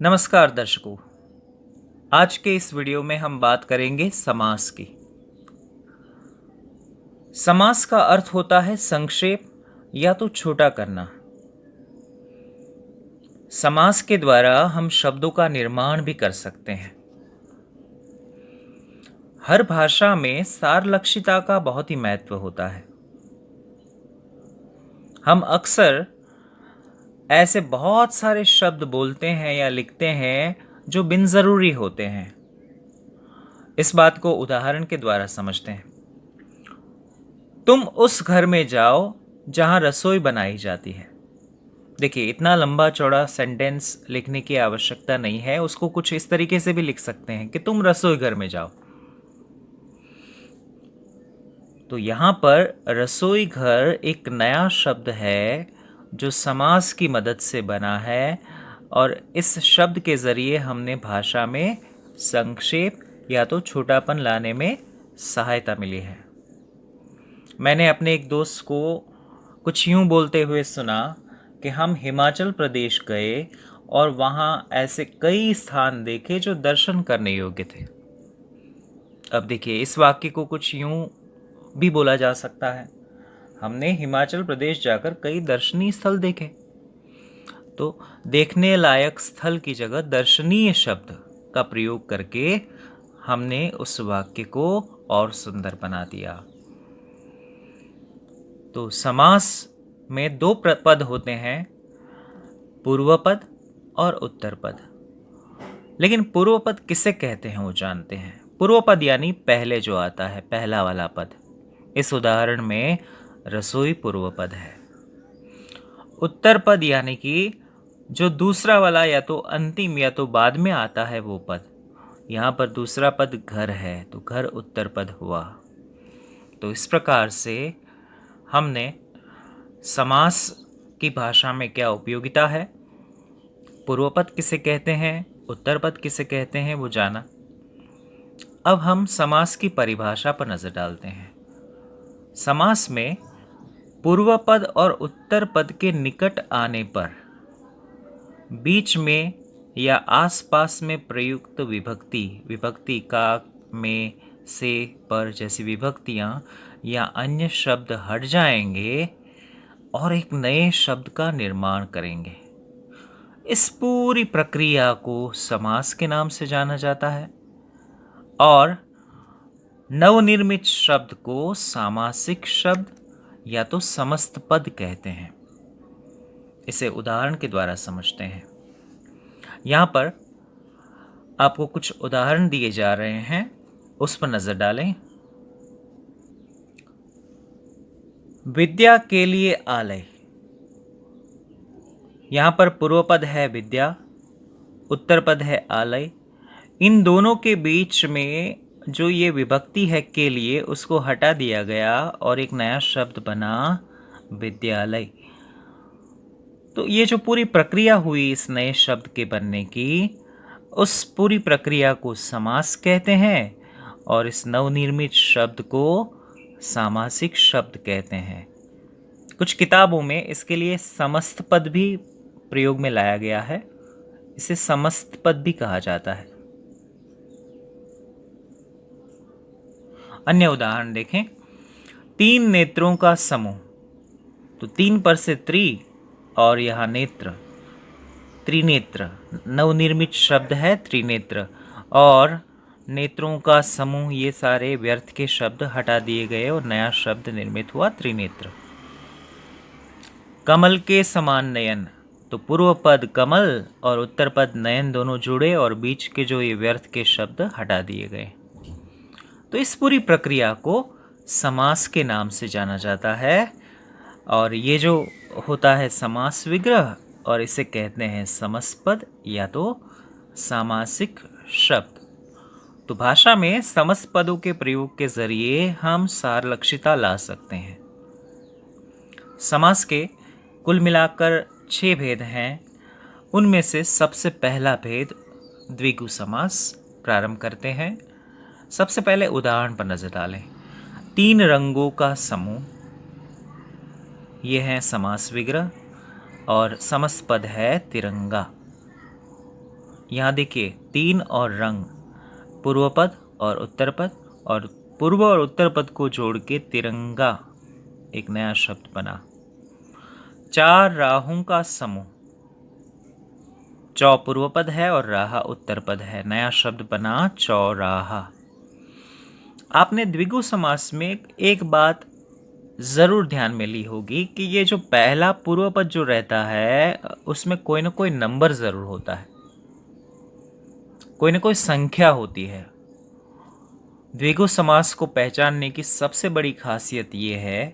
नमस्कार दर्शकों। आज के इस वीडियो में हम बात करेंगे समास की। समास का अर्थ होता है संक्षेप या तो छोटा करना। समास के द्वारा हम शब्दों का निर्माण भी कर सकते हैं। हर भाषा में सारलक्षिता का बहुत ही महत्व होता है। हम अक्सर ऐसे बहुत सारे शब्द बोलते हैं या लिखते हैं जो बिन जरूरी होते हैं। इस बात को उदाहरण के द्वारा समझते हैं। तुम उस घर में जाओ जहां रसोई बनाई जाती है। देखिए, इतना लंबा चौड़ा सेंटेंस लिखने की आवश्यकता नहीं है। उसको कुछ इस तरीके से भी लिख सकते हैं कि तुम रसोई घर में जाओ। तो यहां पर रसोई घर एक नया शब्द है जो समास की मदद से बना है, और इस शब्द के जरिए हमने भाषा में संक्षेप या तो छोटापन लाने में सहायता मिली है। मैंने अपने एक दोस्त को कुछ यूं बोलते हुए सुना कि हम हिमाचल प्रदेश गए और वहाँ ऐसे कई स्थान देखे जो दर्शन करने योग्य थे। अब देखिए, इस वाक्य को कुछ यूं भी बोला जा सकता है, हमने हिमाचल प्रदेश जाकर कई दर्शनीय स्थल देखे। तो देखने लायक स्थल की जगह दर्शनीय शब्द का प्रयोग करके हमने उस वाक्य को और सुंदर बना दिया। तो समास में दो पद होते हैं, पूर्व पद और उत्तर पद। लेकिन पूर्व पद किसे कहते हैं वो जानते हैं। पूर्व पद यानी पहले जो आता है, पहला वाला पद। इस उदाहरण में रसोई पूर्व पद है। उत्तर पद यानी कि जो दूसरा वाला या तो अंतिम या तो बाद में आता है वो पद। यहाँ पर दूसरा पद घर है तो घर उत्तर पद हुआ। तो इस प्रकार से हमने समास की भाषा में क्या उपयोगिता है, पूर्व पद किसे कहते हैं, उत्तर पद किसे कहते हैं, वो जाना। अब हम समास की परिभाषा पर नजर डालते हैं। समास में पूर्व पद और उत्तर पद के निकट आने पर बीच में या आसपास में प्रयुक्त विभक्ति का, में, से, पर जैसी विभक्तियां या अन्य शब्द हट जाएंगे और एक नए शब्द का निर्माण करेंगे। इस पूरी प्रक्रिया को समास के नाम से जाना जाता है, और नवनिर्मित शब्द को सामासिक शब्द या तो समस्त पद कहते हैं। इसे उदाहरण के द्वारा समझते हैं। यहां पर आपको कुछ उदाहरण दिए जा रहे हैं, उस पर नजर डालें। विद्या के लिए आलय। यहां पर पूर्व पद है विद्या, उत्तर पद है आलय। इन दोनों के बीच में जो ये विभक्ति है के लिए, उसको हटा दिया गया और एक नया शब्द बना विद्यालय। तो ये जो पूरी प्रक्रिया हुई इस नए शब्द के बनने की, उस पूरी प्रक्रिया को समास कहते हैं, और इस नवनिर्मित शब्द को सामासिक शब्द कहते हैं। कुछ किताबों में इसके लिए समस्त पद भी प्रयोग में लाया गया है। इसे समस्त पद भी कहा जाता है। अन्य उदाहरण देखें। तीन नेत्रों का समूह। तो तीन पर से त्रि और यहाँ नेत्र, त्रिनेत्र। नवनिर्मित शब्द है त्रिनेत्र, और नेत्रों का समूह, ये सारे व्यर्थ के शब्द हटा दिए गए और नया शब्द निर्मित हुआ त्रिनेत्र। कमल के समान नयन। तो पूर्व पद कमल और उत्तर पद नयन दोनों जुड़े और बीच के जो ये व्यर्थ के शब्द हटा दिए गए। तो इस पूरी प्रक्रिया को समास के नाम से जाना जाता है, और ये जो होता है समास विग्रह, और इसे कहते हैं समस्त या तो सामासिक शब्द। तो भाषा में समस्त पदों के प्रयोग के जरिए हम सारलक्षिता ला सकते हैं। समास के कुल मिलाकर 6 भेद हैं। उनमें से सबसे पहला भेद द्विगु समास। प्रारंभ करते हैं। सबसे पहले उदाहरण पर नजर डालें। तीन रंगों का समूह, यह है समास विग्रह, और समस्त पद है तिरंगा। यहाँ देखिए 3 और रंग, पूर्व पद और उत्तर पद, और पूर्व और उत्तर पद को जोड़ के तिरंगा एक नया शब्द बना। 4 राहों का समूह, चौ पूर्व पद है और राहा उत्तर पद है, नया शब्द बना चौराहा। आपने द्विगु समास में एक बात जरूर ध्यान में ली होगी कि ये जो पहला पूर्व पद जो रहता है उसमें कोई ना कोई नंबर जरूर होता है, कोई ना कोई संख्या होती है। द्विगु समास को पहचानने की सबसे बड़ी खासियत ये है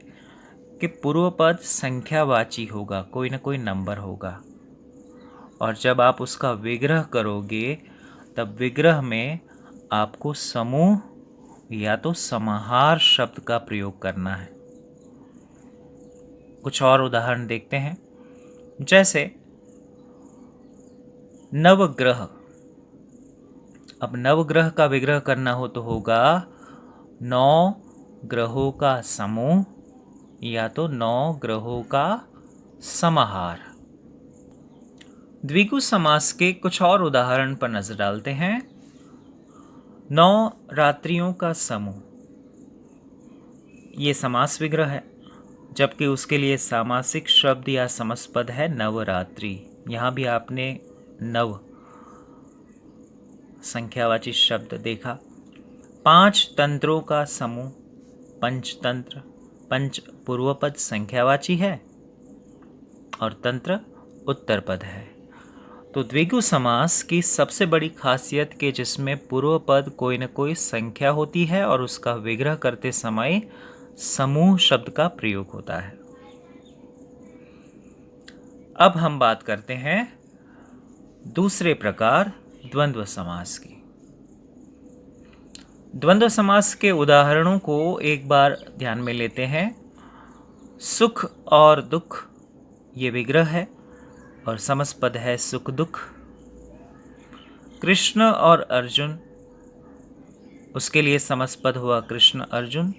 कि पूर्व पद संख्यावाची होगा, कोई ना कोई नंबर होगा, और जब आप उसका विग्रह करोगे तब विग्रह में आपको समूह या तो समाहार शब्द का प्रयोग करना है। कुछ और उदाहरण देखते हैं, जैसे नवग्रह। अब नवग्रह का विग्रह करना हो तो होगा 9 ग्रहों का समूह या तो 9 ग्रहों का समाहार। द्विगु समास के कुछ और उदाहरण पर नजर डालते हैं। 9 रात्रियों का समूह, ये समास विग्रह है, जबकि उसके लिए सामासिक शब्द या समस्पद है नवरात्रि। यहाँ भी आपने नव संख्यावाची शब्द देखा। 5 तंत्रों का समूह, पंचतंत्र, पंच पूर्व पद संख्यावाची है और तंत्र उत्तर पद है। तो द्विगु समास की सबसे बड़ी खासियत कि जिसमें पूर्व पद कोई न कोई संख्या होती है और उसका विग्रह करते समय समूह शब्द का प्रयोग होता है। अब हम बात करते हैं दूसरे प्रकार द्वंद्व समास की। द्वंद्व समास के उदाहरणों को एक बार ध्यान में लेते हैं। सुख और दुख, ये विग्रह है और समस्पद है सुख दुख। कृष्ण और अर्जुन, उसके लिए समस्पद हुआ कृष्ण अर्जुन।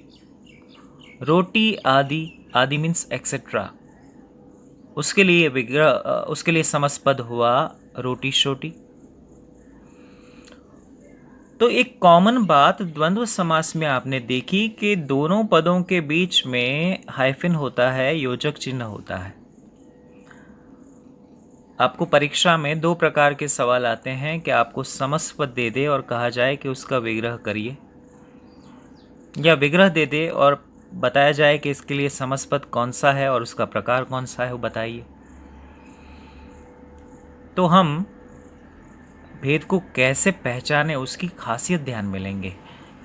रोटी आदि, आदि मीन्स एक्सेट्रा, उसके लिए विग्रह, उसके लिए समस्पद हुआ रोटी शोटी। तो एक कॉमन बात द्वंद्व समास में आपने देखी कि दोनों पदों के बीच में हाइफन होता है, योजक चिन्ह होता है। आपको परीक्षा में 2 प्रकार के सवाल आते हैं कि आपको समस्पद दे दे और कहा जाए कि उसका विग्रह करिए, या विग्रह दे दे और बताया जाए कि इसके लिए समस्पद कौन सा है और उसका प्रकार कौन सा है, वो बताइए। तो हम भेद को कैसे पहचाने उसकी खासियत ध्यान में लेंगे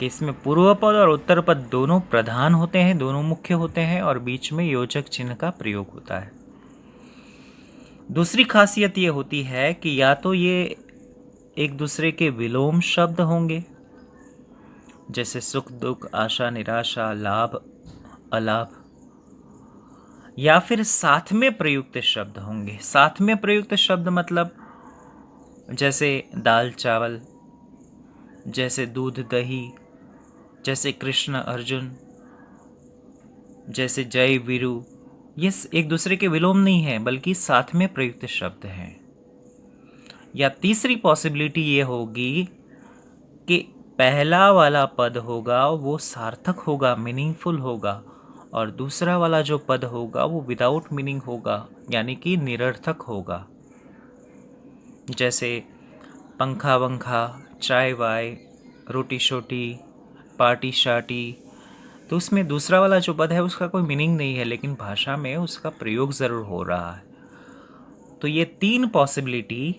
कि इसमें पूर्व पद और उत्तर पद दोनों प्रधान होते हैं, दोनों मुख्य होते हैं और बीच में योजक चिन्ह का प्रयोग होता है। दूसरी खासियत ये होती है कि या तो ये एक दूसरे के विलोम शब्द होंगे, जैसे सुख दुख, आशा निराशा, लाभ अलाभ, या फिर साथ में प्रयुक्त शब्द होंगे। साथ में प्रयुक्त शब्द मतलब जैसे दाल चावल, जैसे दूध दही, जैसे कृष्ण अर्जुन, जैसे जय वीरू, ये एक दूसरे के विलोम नहीं है बल्कि साथ में प्रयुक्त शब्द हैं। या तीसरी पॉसिबिलिटी ये होगी कि पहला वाला पद होगा वो सार्थक होगा, मीनिंगफुल होगा, और दूसरा वाला जो पद होगा वो विदाउट मीनिंग होगा, यानी कि निरर्थक होगा। जैसे पंखा वंखा, चाय वाय, रोटी शोटी, पार्टी शाटी, तो उसमें दूसरा वाला जो पद है उसका कोई मीनिंग नहीं है, लेकिन भाषा में उसका प्रयोग ज़रूर हो रहा है। तो ये 3 पॉसिबिलिटी,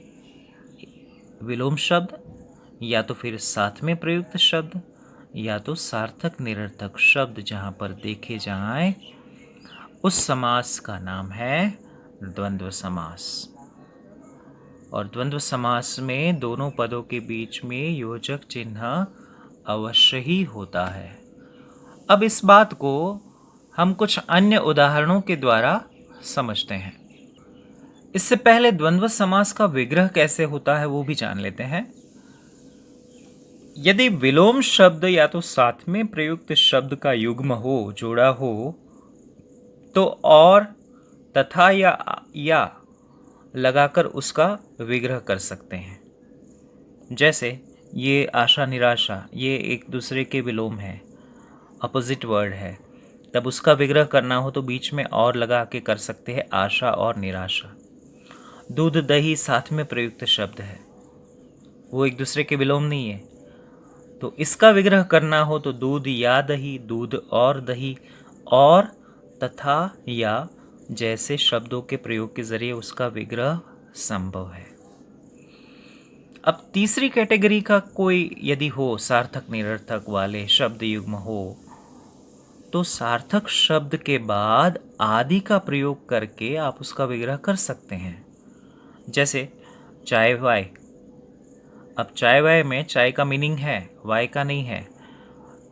विलोम शब्द, या तो फिर साथ में प्रयुक्त शब्द, या तो सार्थक निरर्थक शब्द जहाँ पर देखे जाएं, उस समास का नाम है द्वंद्व समास। और द्वंद्व समास में दोनों पदों के बीच में योजक चिन्ह अवश्य ही होता है। अब इस बात को हम कुछ अन्य उदाहरणों के द्वारा समझते हैं। इससे पहले द्वंद्व समास का विग्रह कैसे होता है वो भी जान लेते हैं। यदि विलोम शब्द या तो साथ में प्रयुक्त शब्द का युग्म हो, जोड़ा हो, तो और, तथा या लगाकर उसका विग्रह कर सकते हैं। जैसे ये आशा निराशा, ये एक दूसरे के विलोम है, अपोजिट वर्ड है। तब उसका विग्रह करना हो तो बीच में और लगा के कर सकते हैं, आशा और निराशा। दूध दही साथ में प्रयुक्त शब्द है, वो एक दूसरे के विलोम नहीं है। तो इसका विग्रह करना हो तो दूध या दही, दूध और दही, और तथा या जैसे शब्दों के प्रयोग के जरिए उसका विग्रह संभव है। अब तीसरी कैटेगरी का कोई यदि हो, सार्थक निरर्थक वाले शब्द युग्म हो, तो सार्थक शब्द के बाद आदि का प्रयोग करके आप उसका विग्रह कर सकते हैं। जैसे चाय वाय। अब चाय वाय में चाय का मीनिंग है, वाय का नहीं है।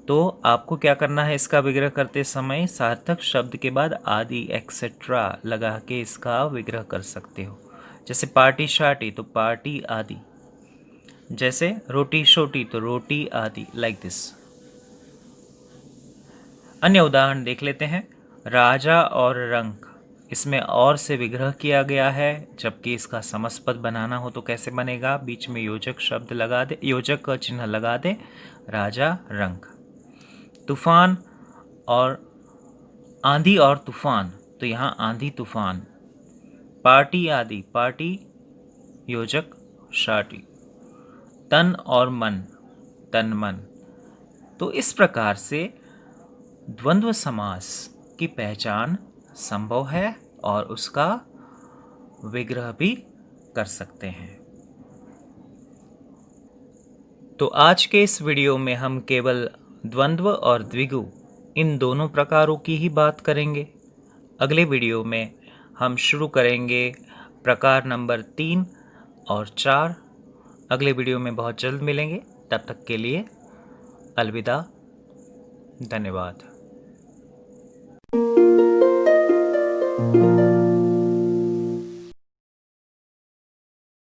तो आपको क्या करना है, इसका विग्रह करते समय सार्थक शब्द के बाद आदि एक्सेट्रा लगा के इसका विग्रह कर सकते हो। जैसे पार्टी शार्टी तो पार्टी आदि, जैसे रोटी शोटी तो रोटी आदि, लाइक दिस। अन्य उदाहरण देख लेते हैं। राजा और रंक, इसमें और से विग्रह किया गया है, जबकि इसका समस्त पद बनाना हो तो कैसे बनेगा, बीच में योजक शब्द लगा दे, योजक का चिन्ह लगा दे, राजा रंक। तूफान और आंधी और तूफान, तो यहाँ आंधी तूफान। पार्टी आदि, पार्टी योजक शार्टी। तन और मन, तन मन। तो इस प्रकार से द्वंद्व समास की पहचान संभव है और उसका विग्रह भी कर सकते हैं। तो आज के इस वीडियो में हम केवल द्वंद्व और द्विगु इन दोनों प्रकारों की ही बात करेंगे। अगले वीडियो में हम शुरू करेंगे प्रकार नंबर 3 और 4। अगले वीडियो में बहुत जल्द मिलेंगे, तब तक के लिए अलविदा, धन्यवाद।